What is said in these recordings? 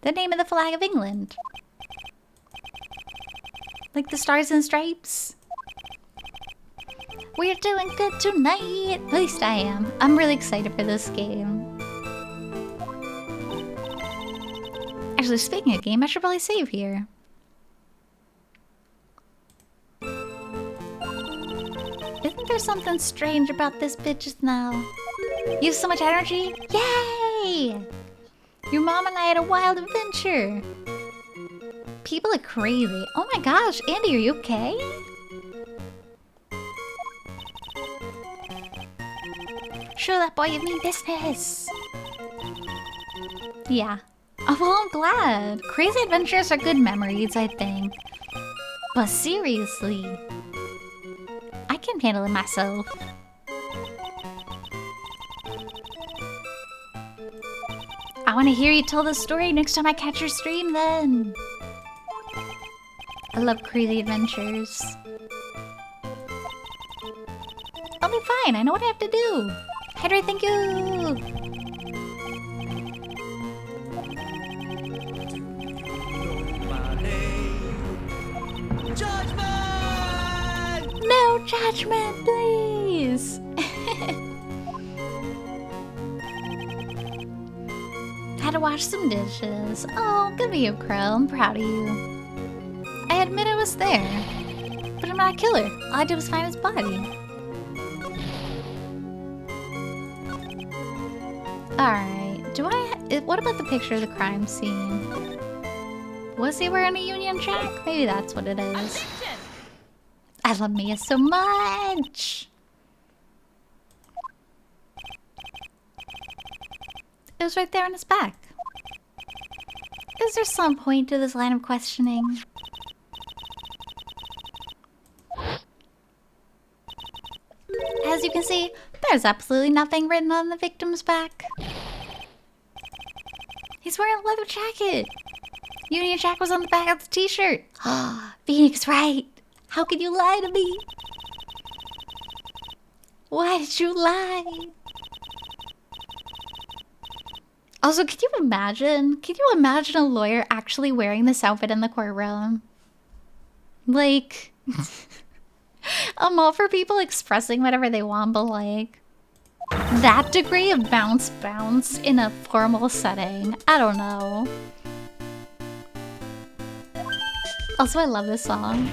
The name of the flag of England. Like the Stars and Stripes. We're doing good tonight. At least I am. I'm really excited for this game. Actually, speaking of game, I should probably save here. Isn't there something strange about this bit just now? You have so much energy? Yay! Your mom and I had a wild adventure. People are crazy. Oh my gosh, Andy, are you okay? Show that boy you mean business. Yeah. Oh, well, I'm glad. Crazy adventures are good memories, I think. But seriously, I can handle it myself. I want to hear you tell the story next time I catch your stream then. I love crazy adventures. I'll be fine. I know what I have to do. Henry, thank you. Judgment! No judgment, please. Had to wash some dishes. Oh, good for you, Crow. I'm proud of you. I admit I was there, but I'm not a killer. All I did was find his body. Alright, what about the picture of the crime scene? Was he wearing a Union Jack? Maybe that's what it is. I love Mia so much! It was right there on his back. Is there some point to this line of questioning? As you can see, there's absolutely nothing written on the victim's back. He's wearing a leather jacket. Union Jack was on the back of the t-shirt. Phoenix, right? How could you lie to me? Why did you lie? Also, could you imagine? Could you imagine a lawyer actually wearing this outfit in the courtroom? Like, I'm all for people expressing whatever they want, but like, that degree of bounce in a formal setting, I don't know. Also, I love this song.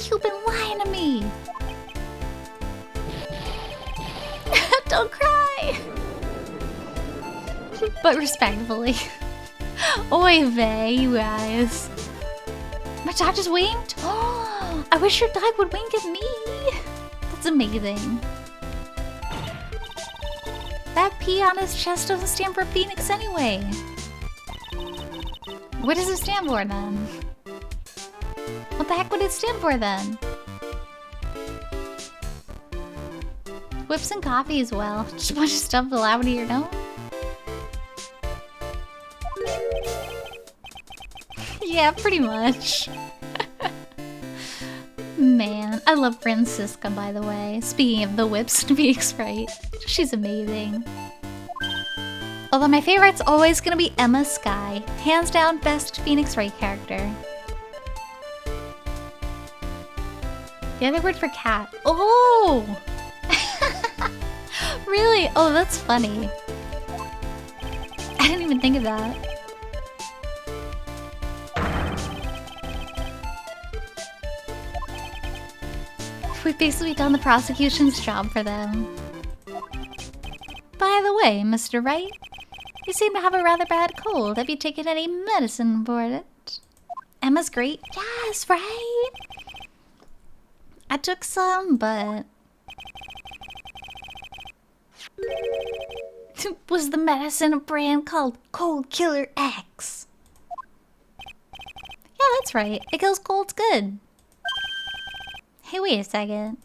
You've been lying to me. Don't cry. But respectfully. Oy vey, you guys. My dog just winked? Oh, I wish your dog would wink at me. That's amazing. That P on his chest doesn't stand for Phoenix anyway. What does it stand for then? What the heck would it stand for then? Whips and coffee as well. Just a bunch of stuff allowed here, no? Yeah, pretty much. Man, I love Francisca, by the way. Speaking of the whips to be right. She's amazing. Although my favorite's always gonna be Emma Skye. Hands down, best Phoenix Wright character. The other word for cat. Oh! Really? Oh, that's funny. I didn't even think of that. We've basically done the prosecution's job for them. By the way, Mr. Wright, you seem to have a rather bad cold. Have you taken any medicine for it? Emma's great. Yes, right? I took some, but... was the medicine a brand called Cold Killer X? Yeah, that's right. It kills colds good. Hey, wait a second.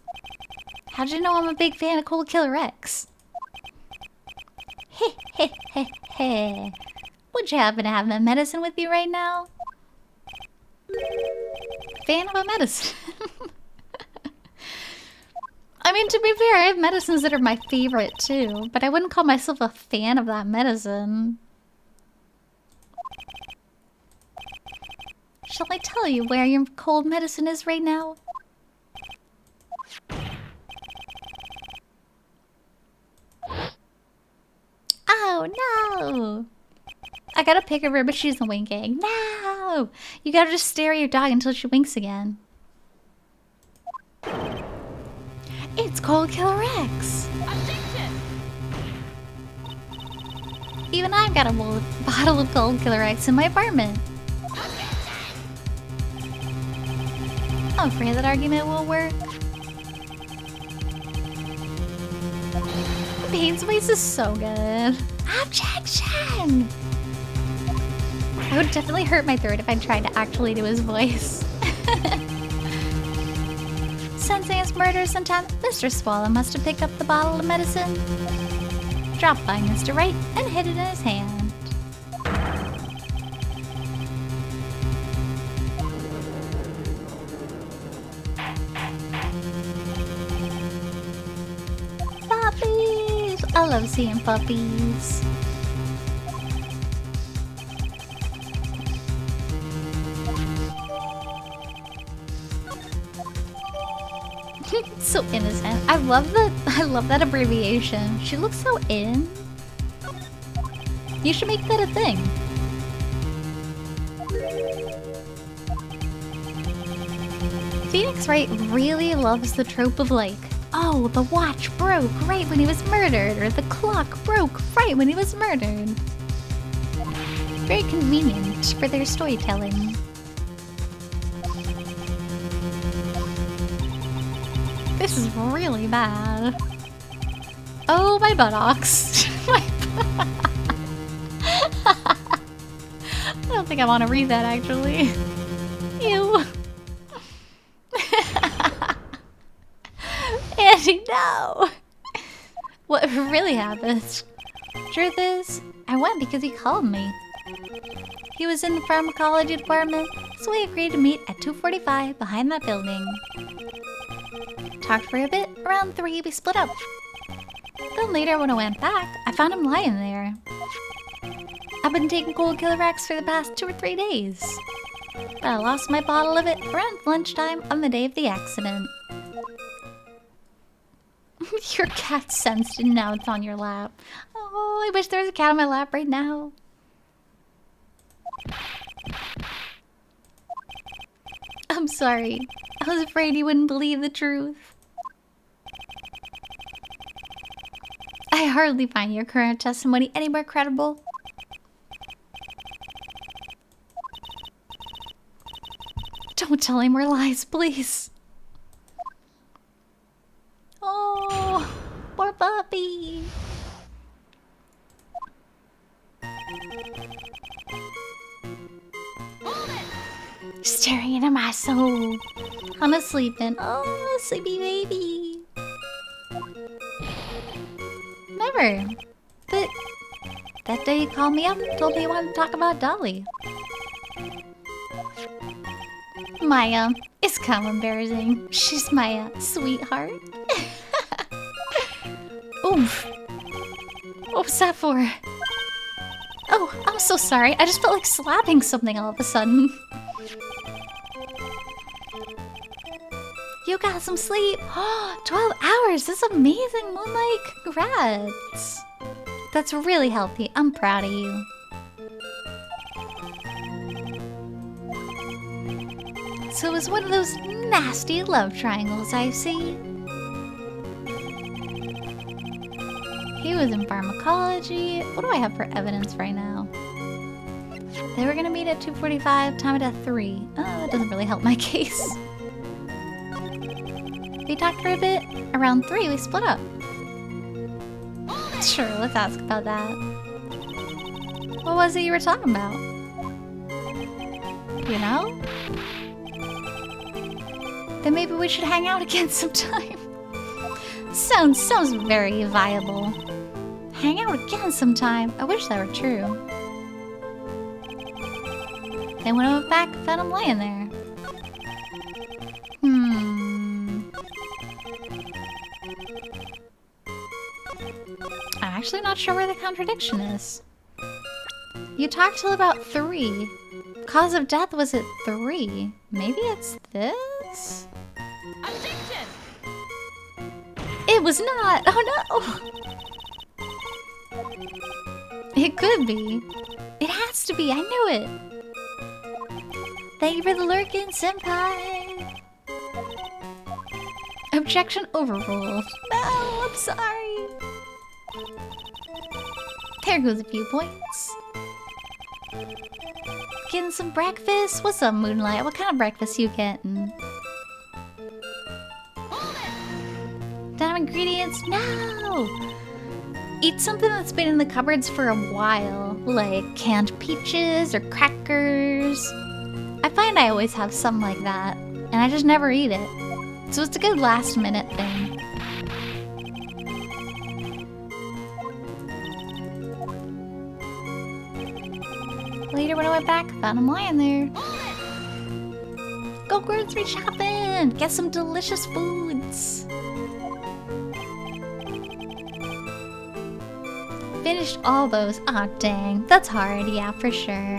How'd you know I'm a big fan of Cold Killer X? Heh heh heh heh. Would you happen to have that medicine with you right now? Fan of a medicine. I mean, to be fair, I have medicines that are my favorite too, but I wouldn't call myself a fan of that medicine. Shall I tell you where your cold medicine is right now? Oh no! I gotta pick her, but she's winking. No! You gotta just stare at your dog until she winks again. It's Cold Killer X! Even I've got a bottle of Cold Killer X in my apartment. I'm afraid that argument won't work. Bane's voice is so good. Objection! I would definitely hurt my throat if I tried to actually do his voice. Sensing his murder sometime, Mr. Swallow must have picked up the bottle of medicine, dropped by Mr. Wright, and hid it in his hand. Puppies! I love seeing puppies. So innocent. I love that abbreviation. She looks so in. You should make that a thing. Phoenix Wright really loves the trope of like, oh, the watch broke right when he was murdered, or the clock broke right when he was murdered. Very convenient for their storytelling. This is really bad. Oh, my buttocks. I don't think I want to read that, actually. Ew. Andy, no! What really happened? Truth is, I went because he called me. He was in the pharmacology department, so we agreed to meet at 2:45 behind that building. Talked for a bit, around 3 we split up. Then later when I went back, I found him lying there. I've been taking Cold Killer X for the past 2 or 3 days. But I lost my bottle of it around lunchtime on the day of the accident. Your cat sensed it and now it's on your lap. Oh, I wish there was a cat on my lap right now. I'm sorry. I was afraid you wouldn't believe the truth. I hardly find your current testimony any more credible. Don't tell any more lies, please. Oh, poor puppy. Staring into my soul. I'm asleep and oh, sleepy baby. Never. But that day you called me up, told me you wanted to talk about Dolly. Maya, it's kind of embarrassing. She's my sweetheart. Oof. What was that for? Oh, I'm so sorry. I just felt like slapping something all of a sudden. You got some sleep. 12 hours. That's amazing, Moonlight. Congrats. That's really healthy. I'm proud of you. So it was one of those nasty love triangles, I see. He was in pharmacology. What do I have for evidence right now? They were gonna meet at 2:45, time it at 3. Oh, that doesn't really help my case. We talked for a bit. Around 3, we split up. Sure, let's ask about that. What was it you were talking about? You know? Then maybe we should hang out again sometime. Sounds very viable. Hang out again sometime. I wish that were true. Then when I went back, I found him laying there. I'm actually not sure where the contradiction is. You talked till about 3. Cause of death was at 3. Maybe it's this? Objection! It was not! Oh no! It could be. It has to be, I knew it! Thank you for the lurkin, senpai! Objection overruled. No, I'm sorry! There goes a few points. Getting some breakfast? What's up, Moonlight? What kind of breakfast you getting? Damn ingredients? No! Eat something that's been in the cupboards for a while, like canned peaches or crackers. I find I always have something like that, and I just never eat it. So it's a good last minute thing. Later when I went back, found him lying there. Go grocery shopping! Get some delicious foods! Finished all those. Aw, dang. That's hard, yeah, for sure.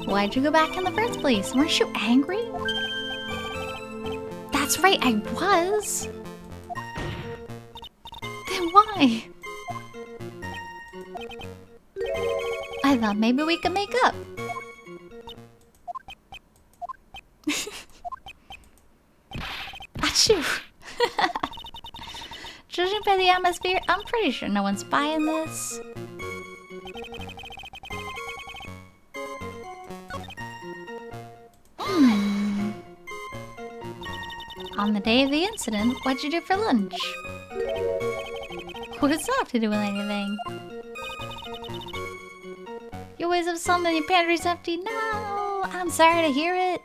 Why'd you go back in the first place? Weren't you angry? That's right, I was! Then why? I thought maybe we could make up. Achoo! Judging by the atmosphere, I'm pretty sure no one's buying this. On the day of the incident, what'd you do for lunch? What does that have to do with anything? You always have something, your pantry's empty. No, I'm sorry to hear it.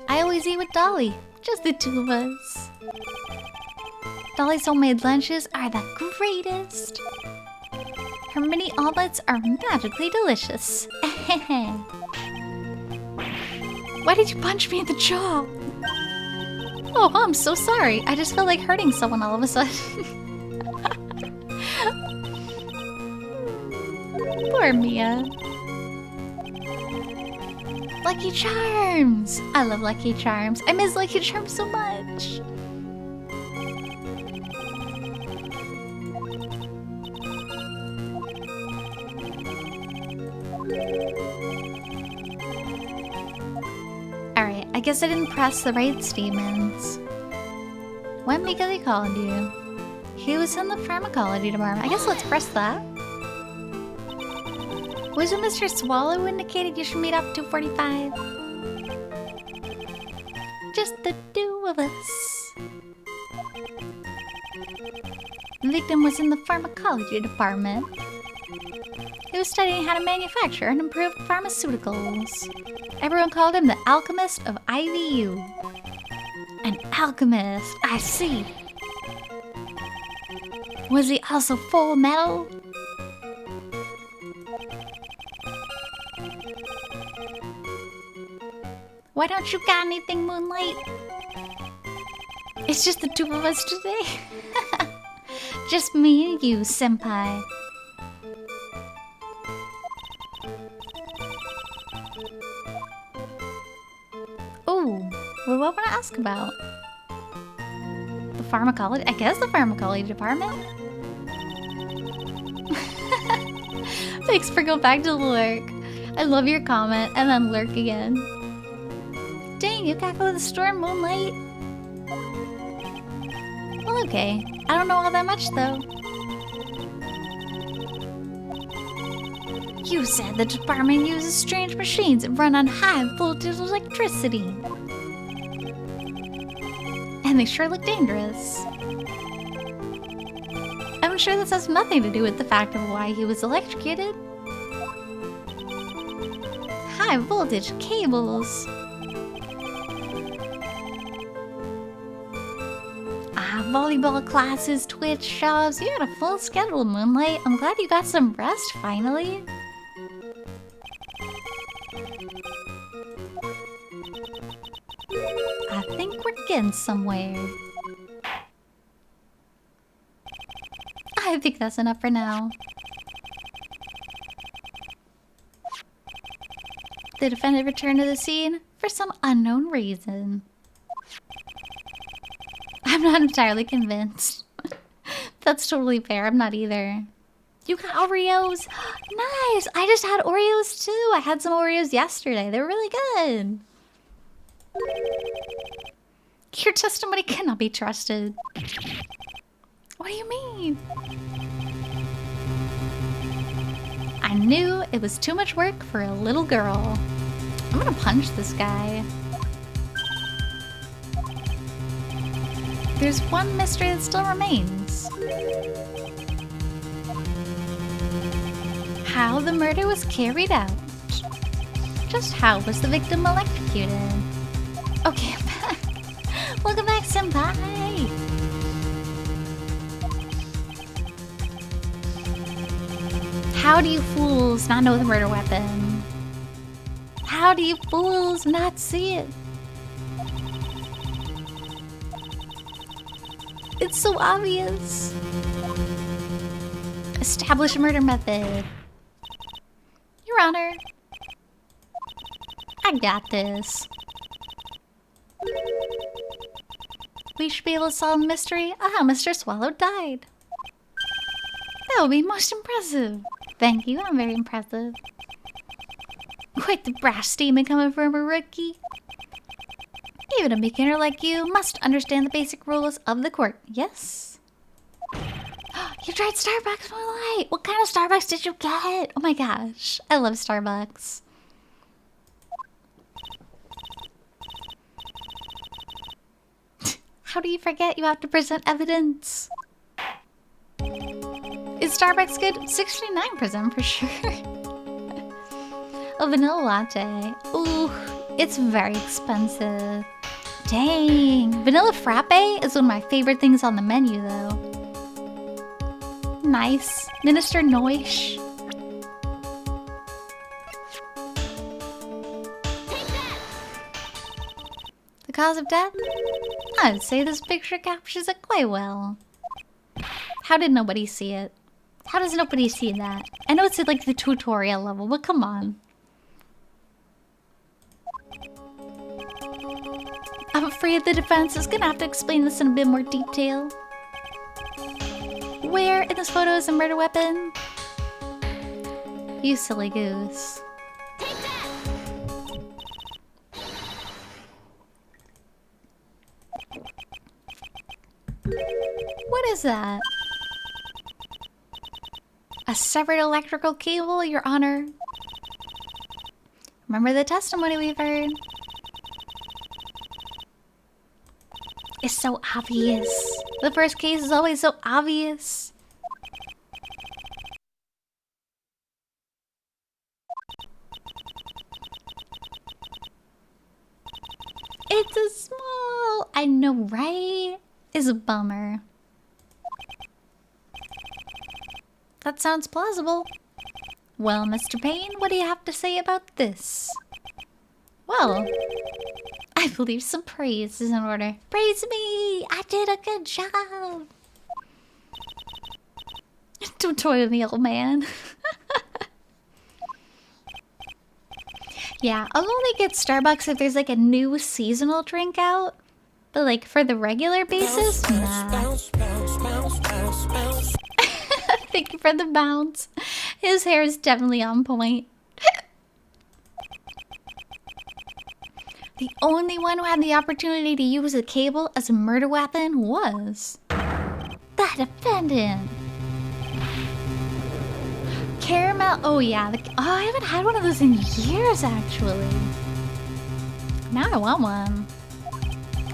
I always eat with Dolly, just the two of us. Dolly's homemade lunches are the greatest. Her mini omelets are magically delicious. Why did you punch me in the jaw? Oh, I'm so sorry. I just felt like hurting someone all of a sudden. Poor Mia. Lucky Charms! I love Lucky Charms. I miss Lucky Charms so much. Alright, I guess I didn't press the right statements. When because he called you. He was in the pharmacology department. I guess let's press that. Was it Mr. Swallow who indicated you should meet up 2:45? Just the two of us. The victim was in the pharmacology department. He was studying how to manufacture and improve pharmaceuticals. Everyone called him the alchemist of IVU. An alchemist, I see. Was he also full metal? Why don't you got anything, Moonlight? It's just the two of us today. Just me and you, senpai. Ooh, what do I want to ask about? The pharmacology? I guess the pharmacology department? Thanks for going back to the lurk. I love your comment and then lurk again. Dang, you gotta go to the store, Moonlight. Well, okay. I don't know all that much, though. You said the department uses strange machines that run on high voltage electricity. And they sure look dangerous. I'm sure this has nothing to do with the fact of why he was electrocuted. High voltage cables. Volleyball classes, Twitch shows. You had a full schedule, Moonlight. I'm glad you got some rest, finally. I think we're evidence somewhere. I think that's enough for now. The defendant returned to the scene for some unknown reason. I'm not entirely convinced. That's totally fair. I'm not either. You got Oreos? Nice! I just had Oreos too. I had some Oreos yesterday. They were really good. Your testimony cannot be trusted. What do you mean? I knew it was too much work for a little girl. I'm gonna punch this guy. There's one mystery that still remains. How the murder was carried out. Just how was the victim electrocuted? Okay, I'm back. Welcome back, senpai. How do you fools not know the murder weapon? How do you fools not see it? It's so obvious. Establish a murder method. Your Honor. I got this. We should be able to solve the mystery of how Mr. Swallow died. That would be most impressive. Thank you, I'm very impressive. Quite the brash statement coming from a rookie. Even a beginner like you must understand the basic rules of the court, yes? You tried Starbucks, Moonlight! What kind of Starbucks did you get? Oh my gosh, I love Starbucks. How do you forget you have to present evidence? Is Starbucks good? 69% for sure. A vanilla latte. Ooh, it's very expensive. Dang. Vanilla frappe is one of my favorite things on the menu, though. Nice. Minister Noish. The cause of death? I'd say this picture captures it quite well. How did nobody see it? How does nobody see that? I know it's at like the tutorial level, but come on. I'm afraid the defense is gonna have to explain this in a bit more detail. Where in this photo is a murder weapon? You silly goose. What is that? A severed electrical cable, Your Honor. Remember the testimony we've heard? It's so obvious. The first case is always so obvious. It's a small... I know, right? It's a bummer. That sounds plausible. Well, Mr. Payne, what do you have to say about this? Well, I believe some praise is in order. Praise me! I did a good job! Don't toy with me, old man. Yeah, I'll only get Starbucks if there's like a new seasonal drink out. But like for the regular basis, nah. Thank you for the bounce. His hair is definitely on point. The only one who had the opportunity to use a cable as a murder weapon was the defendant. Caramel. Oh yeah. I haven't had one of those in years, actually. Now I want one.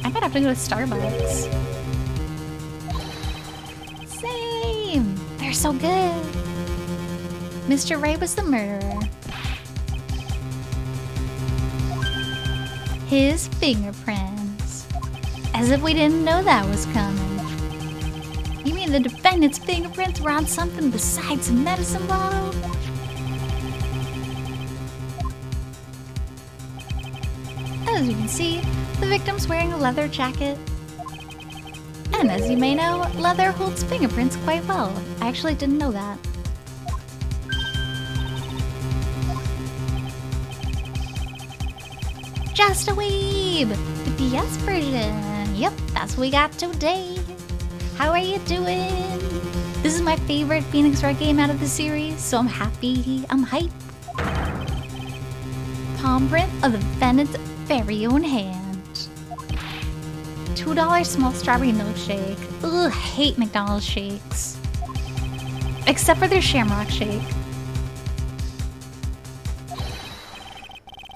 I might have to go to Starbucks. Same. They're so good. Mr. Wright was the murderer. His fingerprints. As if we didn't know that was coming. You mean the defendant's fingerprints were on something besides a medicine bottle? As you can see, The victim's wearing a leather jacket. And as you may know, leather holds fingerprints quite well. I actually didn't know that. Just a Weeb! The DS version. Yep, that's what we got today. How are you doing? This is my favorite Phoenix Wright game out of the series, so I'm happy. I'm hyped. Palm print of the defendant's very own hand. $2 small strawberry milkshake. Ugh, hate McDonald's shakes. Except for their shamrock shake.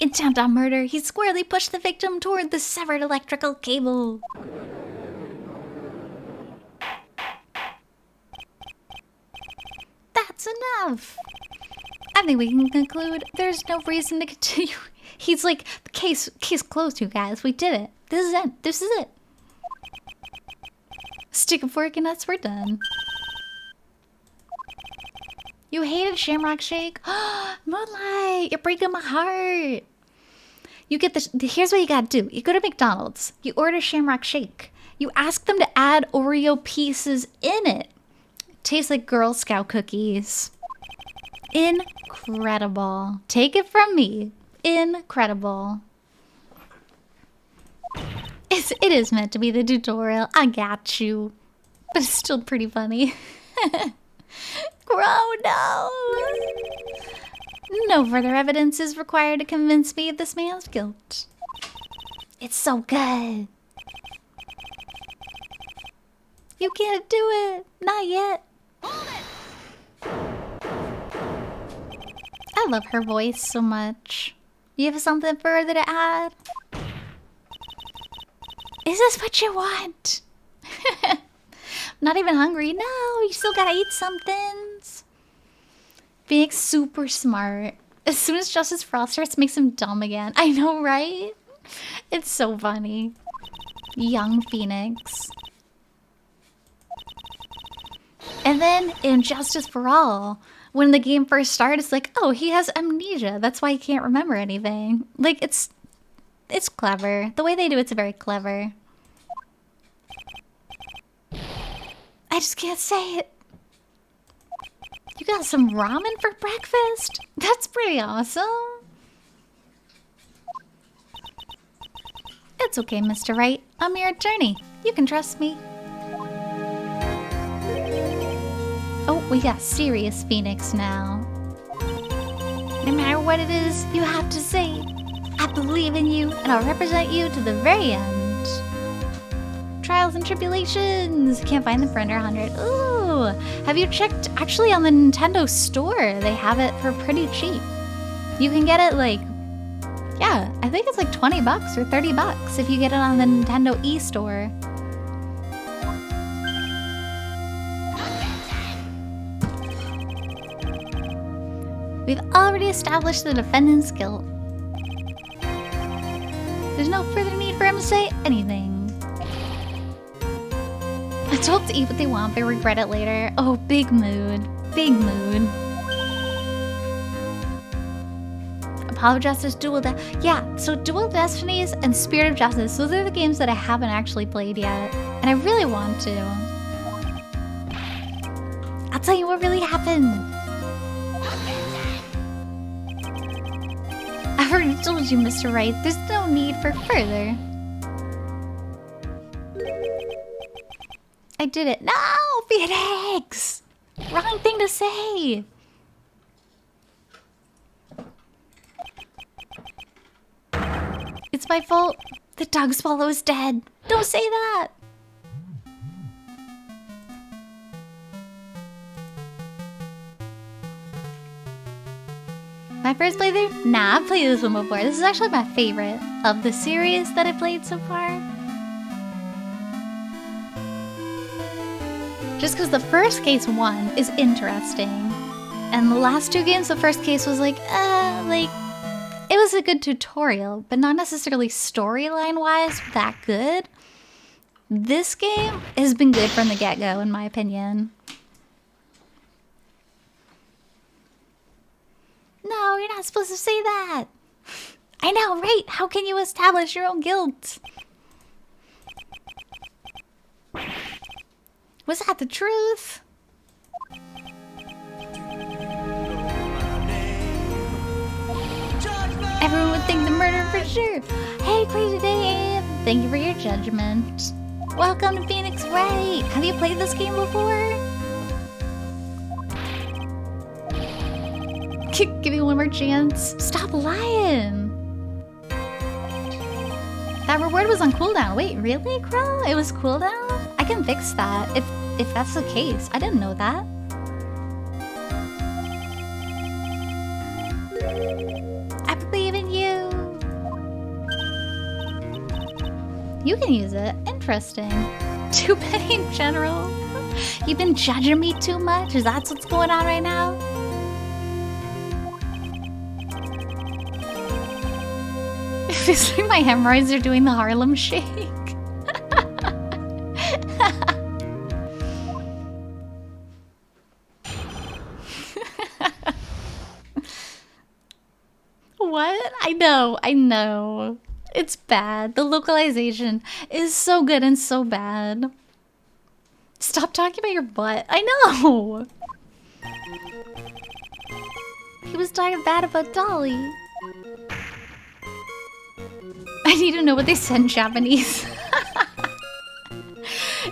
In Countdown Murder, he squarely pushed the victim toward the severed electrical cable. That's enough. I think we can conclude there's no reason to continue. He's like, case closed, you guys. We did it. This is it. This is it. Stick a fork and us, we're done. You hated Shamrock Shake? Moonlight, you're breaking my heart. You get here's what you gotta do. You go to McDonald's. You order Shamrock Shake. You ask them to add Oreo pieces in it. Tastes like Girl Scout cookies. Incredible. Take it from me. Incredible. It is meant to be the tutorial. I got you. But it's still pretty funny. Grow, no! No further evidence is required to convince me of this man's guilt. It's so good. You can't do it. Not yet. I love her voice so much. You have something further to add? Is this what you want? Not even hungry. No, you still gotta eat some things. Phoenix super smart. As soon as Justice Frost starts, makes him dumb again. I know, right? It's so funny. Young Phoenix. And then in Justice for All, when the game first started, it's like, oh, he has amnesia. That's why he can't remember anything. Like, it's clever. The way they do it's very clever. I just can't say it. You got some ramen for breakfast? That's pretty awesome. It's okay, Mr. Wright. I'm your attorney. You can trust me. Oh, we got serious Phoenix now. No matter what it is you have to say, I believe in you and I'll represent you to the very end. Trials and tribulations. Can't find them for under 100. Ooh, have you checked? Actually, on the Nintendo store, they have it for pretty cheap. You can get it like, yeah, I think it's like 20 bucks or 30 bucks if you get it on the Nintendo e-store. We've already established the defendant's guilt. There's no further need for him to say anything. Adults to eat what they want but regret it later. Oh, big mood. Big mood. Apollo Justice, yeah, so Dual Destinies and Spirit of Justice, those are the games that I haven't actually played yet. And I really want to. I'll tell you what really happened. I've already told you, Mr. Wright, there's no need for further. I did it. No, Phoenix! Wrong thing to say. It's my fault. The dog swallow is dead. Don't say that. My first playthrough? Nah, I've played this one before. This is actually my favorite of the series that I've played so far. Just because the first case one is interesting. And the last two games, the first case was like, it was a good tutorial, but not necessarily storyline-wise that good. This game has been good from the get-go, in my opinion. No, you're not supposed to say that. I know, right? How can you establish your own guilt? Was that the truth? Everyone would think the murder for sure. Hey, Crazy Dave! Thank you for your judgment. Welcome to Phoenix Wright! Have you played this game before? Give me one more chance. Stop lying! That reward was on cooldown. Wait, really, Crow? It was cooldown? I can fix that if that's the case. I didn't know that. I believe in you. You can use it. Interesting. Too many in general. You've been judging me too much? Is that what's going on right now? It feels like my hemorrhoids are doing the Harlem Shake. What? I know. It's bad. The localization is so good and so bad. Stop talking about your butt. I know. He was talking bad about Dolly. I need to know what they said in Japanese.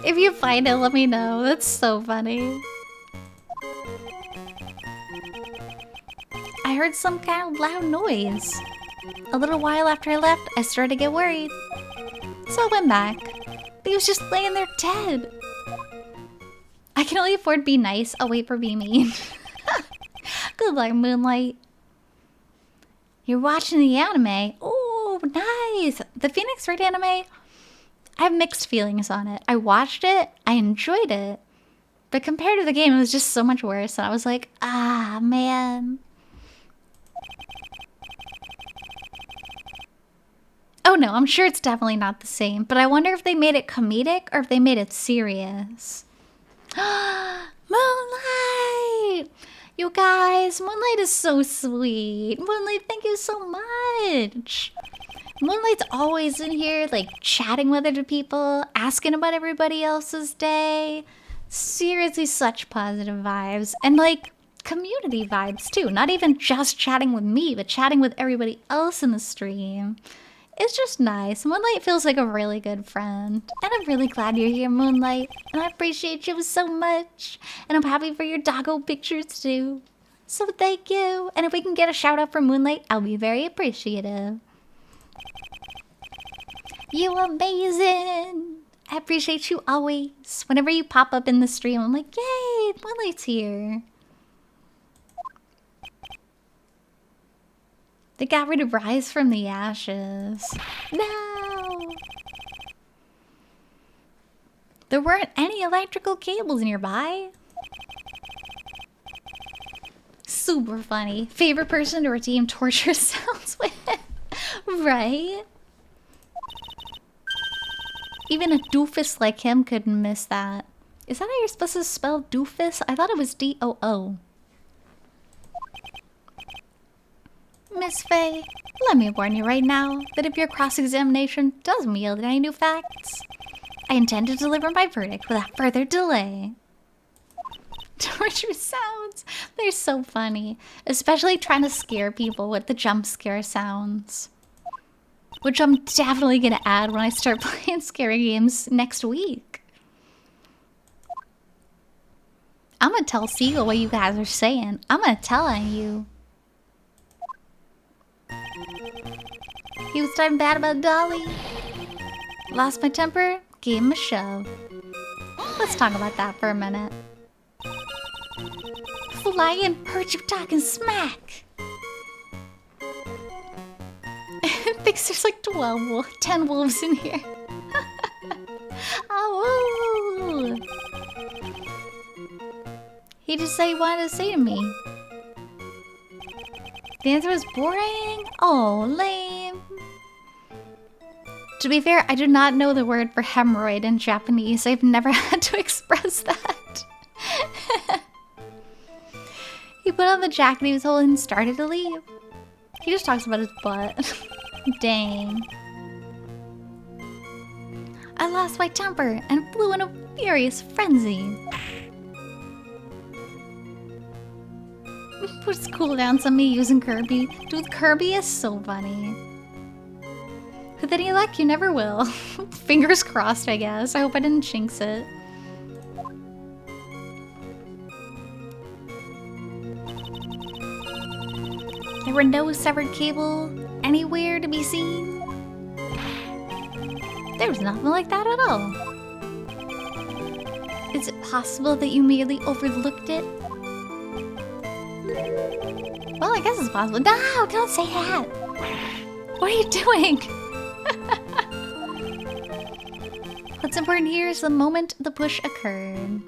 If you find it, let me know. That's so funny. I heard some kind of loud noise. A little while after I left, I started to get worried. So I went back. But he was just laying there dead. I can only afford be nice. I'll wait for be mean. Good luck, Moonlight. You're watching the anime. Oh, nice. The Phoenix Wright anime, I have mixed feelings on it. I watched it. I enjoyed it. But compared to the game, it was just so much worse. And I was like, ah, man. Oh no, I'm sure it's definitely not the same. But I wonder if they made it comedic or if they made it serious. Moonlight! You guys, Moonlight is so sweet. Moonlight, thank you so much. Moonlight's always in here, like, chatting with other people, asking about everybody else's day. Seriously, such positive vibes. And, like, community vibes, too. Not even just chatting with me, but chatting with everybody else in the stream. It's just nice. Moonlight feels like a really good friend. And I'm really glad you're here, Moonlight. And I appreciate you so much. And I'm happy for your doggo pictures, too. So thank you. And if we can get a shout out from Moonlight, I'll be very appreciative. You amazing. I appreciate you always. Whenever you pop up in the stream, I'm like, yay, Moonlight's here. They got rid of Rise from the Ashes. No! There weren't any electrical cables nearby. Super funny. Favorite person to redeem torture sounds with. Right? Even a doofus like him couldn't miss that. Is that how you're supposed to spell doofus? I thought it was D-O-O. Miss Faye, let me warn you right now that if your cross-examination doesn't yield any new facts, I intend to deliver my verdict without further delay. Torture sounds, they're so funny. Especially trying to scare people with the jump scare sounds. Which I'm definitely gonna add when I start playing scary games next week. I'm gonna tell Seagull what you guys are saying. I'm gonna tell on you. He was talking bad about Dolly. Lost my temper, gave him a shove. Let's talk about that for a minute. Flying, heard you talking smack. Thinks there's like 10 wolves in here. Oh, he just said he wanted to say to me. The answer was boring? Oh, lame. To be fair, I do not know the word for hemorrhoid in Japanese. I've never had to express that. He put on the jacket he was holding and started to leave. He just talks about his butt. Dang. I lost my temper and flew in a furious frenzy. Puts cooldowns on me using Kirby. Dude, Kirby is so funny. With any luck, you never will. Fingers crossed, I guess. I hope I didn't jinx it. There were no severed cable anywhere to be seen. There was nothing like that at all. Is it possible that you merely overlooked it? Well, I guess it's possible. No, don't say that. What are you doing? What's important here is the moment the push occurred.